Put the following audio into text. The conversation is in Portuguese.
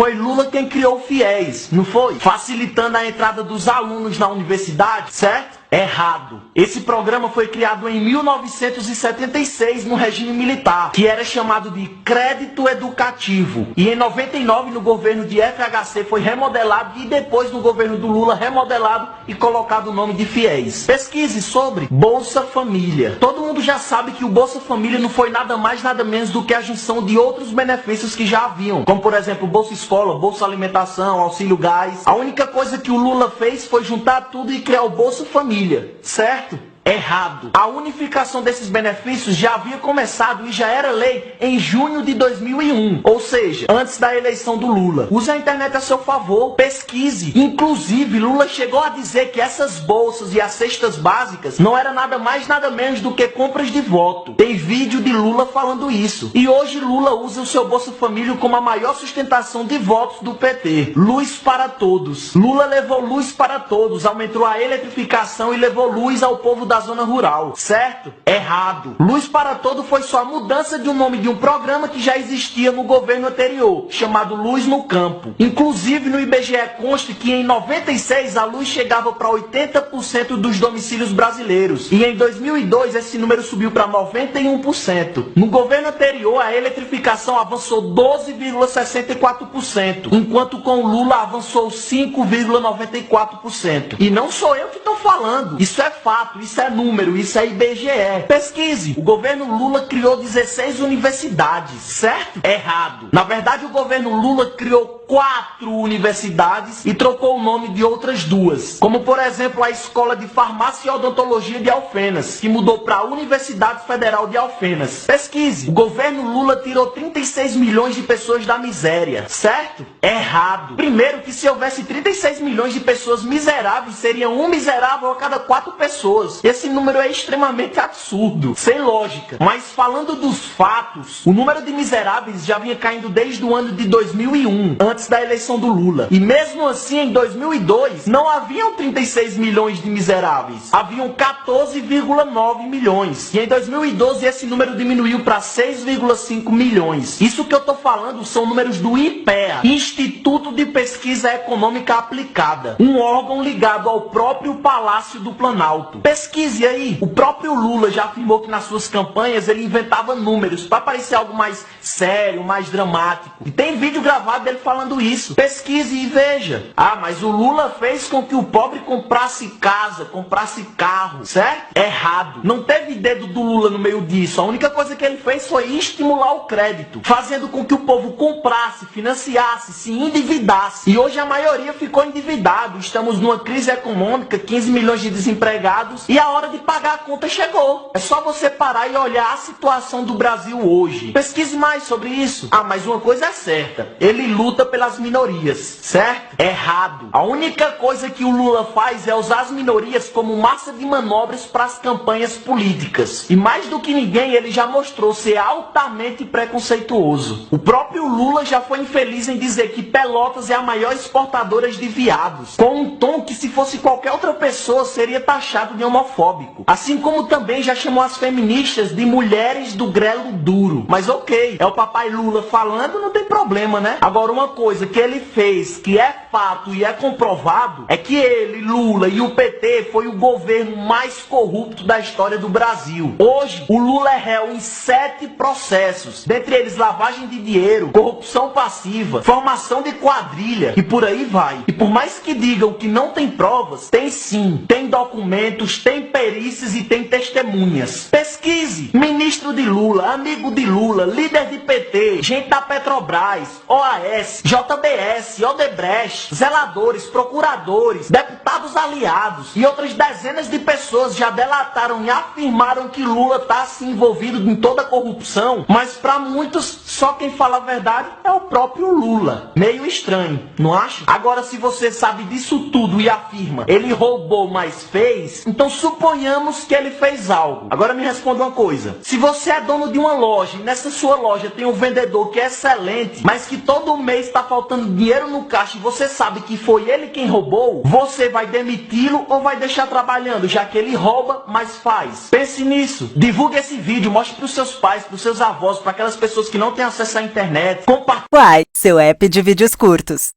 Foi Lula quem criou o FIES, não foi? Facilitando a entrada dos alunos na universidade, certo? Errado. Esse programa foi criado em 1976 no regime militar, que era chamado de Crédito Educativo. E em 99 no governo de FHC foi remodelado e depois no governo do Lula remodelado e colocado o nome de FIES. Pesquise sobre Bolsa Família. Todo mundo já sabe que o Bolsa Família não foi nada mais nada menos do que a junção de outros benefícios que já haviam, como por exemplo Bolsa Escola, Bolsa Alimentação, Auxílio Gás. A única coisa que o Lula fez foi juntar tudo e criar o Bolsa Família. Certo? Errado. A unificação desses benefícios já havia começado e já era lei em junho de 2001, ou seja, antes da eleição do Lula. Use a internet a seu favor, pesquise. Inclusive, Lula chegou a dizer que essas bolsas e as cestas básicas não era nada mais nada menos do que compras de voto. Tem vídeo de Lula falando isso. E hoje Lula usa o seu Bolsa Família como a maior sustentação de votos do PT. Luz para todos. Lula levou luz para todos, aumentou a eletrificação e levou luz ao povo da zona rural, certo? Errado. Luz para Todo foi só a mudança de um nome de um programa que já existia no governo anterior, chamado Luz no Campo. Inclusive no IBGE consta que em 96 a luz chegava para 80% dos domicílios brasileiros e em 2002 esse número subiu para 91%. No governo anterior a eletrificação avançou 12,64%, enquanto com Lula avançou 5,94%. E não sou eu que estou falando, isso é fato, isso é número, isso é IBGE. Pesquise. O governo Lula criou 16 universidades, certo? Errado. Na verdade, o governo Lula criou 4 universidades e trocou o nome de outras 2. Como, por exemplo, a Escola de Farmácia e Odontologia de Alfenas, que mudou para a Universidade Federal de Alfenas. Pesquise. O governo Lula tirou 36 milhões de pessoas da miséria, certo? Errado. Primeiro que se houvesse 36 milhões de pessoas miseráveis, seria um miserável a cada 4 pessoas. Esse número é extremamente absurdo, sem lógica. Mas falando dos fatos, o número de miseráveis já vinha caindo desde o ano de 2001, antes da eleição do Lula. E mesmo assim, em 2002, não haviam 36 milhões de miseráveis. Haviam 14,9 milhões. E em 2012, esse número diminuiu para 6,5 milhões. Isso que eu tô falando são números do IPEA, Instituto de Pesquisa Econômica Aplicada, um órgão ligado ao próprio Palácio do Planalto. Pesquise aí. O próprio Lula já afirmou que nas suas campanhas ele inventava números para parecer algo mais sério, mais dramático. E tem vídeo gravado dele falando isso. Pesquise e veja. Ah, mas o Lula fez com que o pobre comprasse casa, comprasse carro, certo? Errado. Não teve dedo do Lula no meio disso. A única coisa que ele fez foi estimular o crédito, fazendo com que o povo comprasse, financiasse, se endividasse. E hoje a maioria ficou endividado. Estamos numa crise econômica, 15 milhões de desempregados e a hora de pagar a conta chegou. É só você parar e olhar a situação do Brasil hoje. Pesquise mais sobre isso. Ah, mas uma coisa é certa. Ele luta pelas minorias, certo? Errado. A única coisa que o Lula faz é usar as minorias como massa de manobras para as campanhas políticas. E mais do que ninguém, ele já mostrou ser altamente preconceituoso. O próprio Lula já foi infeliz em dizer que Pelotas é a maior exportadora de viados, com um tom que se fosse qualquer outra pessoa seria taxado de homofóbico. Assim como também já chamou as feministas de mulheres do grelo duro. Mas ok, é o papai Lula falando, não tem problema, né? Agora uma coisa que ele fez, que é fato e é comprovado, é que ele, Lula e o PT foi o governo mais corrupto da história do Brasil. Hoje, o Lula é réu em 7 processos, dentre eles lavagem de dinheiro, corrupção passiva, formação de quadrilha e por aí vai. E por mais que digam que não tem provas, tem sim, tem documentos, tem perícias e tem testemunhas. Pesquise. Ministro de Lula, amigo de Lula, líder de PT, gente da Petrobras, OAS, JBS, Odebrecht, zeladores, procuradores, deputados aliados e outras dezenas de pessoas já delataram e afirmaram que Lula está se envolvido em toda a corrupção, mas para muitos só quem fala a verdade é o próprio Lula. Meio estranho, não acha? Agora, se você sabe disso tudo e afirma ele roubou, mas fez, então suponhamos que ele fez algo. Agora me responda uma coisa. Se você é dono de uma loja e nessa sua loja tem um vendedor que é excelente, mas que todo mês está faltando dinheiro no caixa e você sabe que foi ele quem roubou, você vai demiti-lo ou vai deixar trabalhando, já que ele rouba, mas faz? Pense nisso. Divulgue esse vídeo, mostre pros seus pais, pros seus avós, para aquelas pessoas que não têm acesso à internet. Compartilhe. Uai, seu app de vídeos curtos.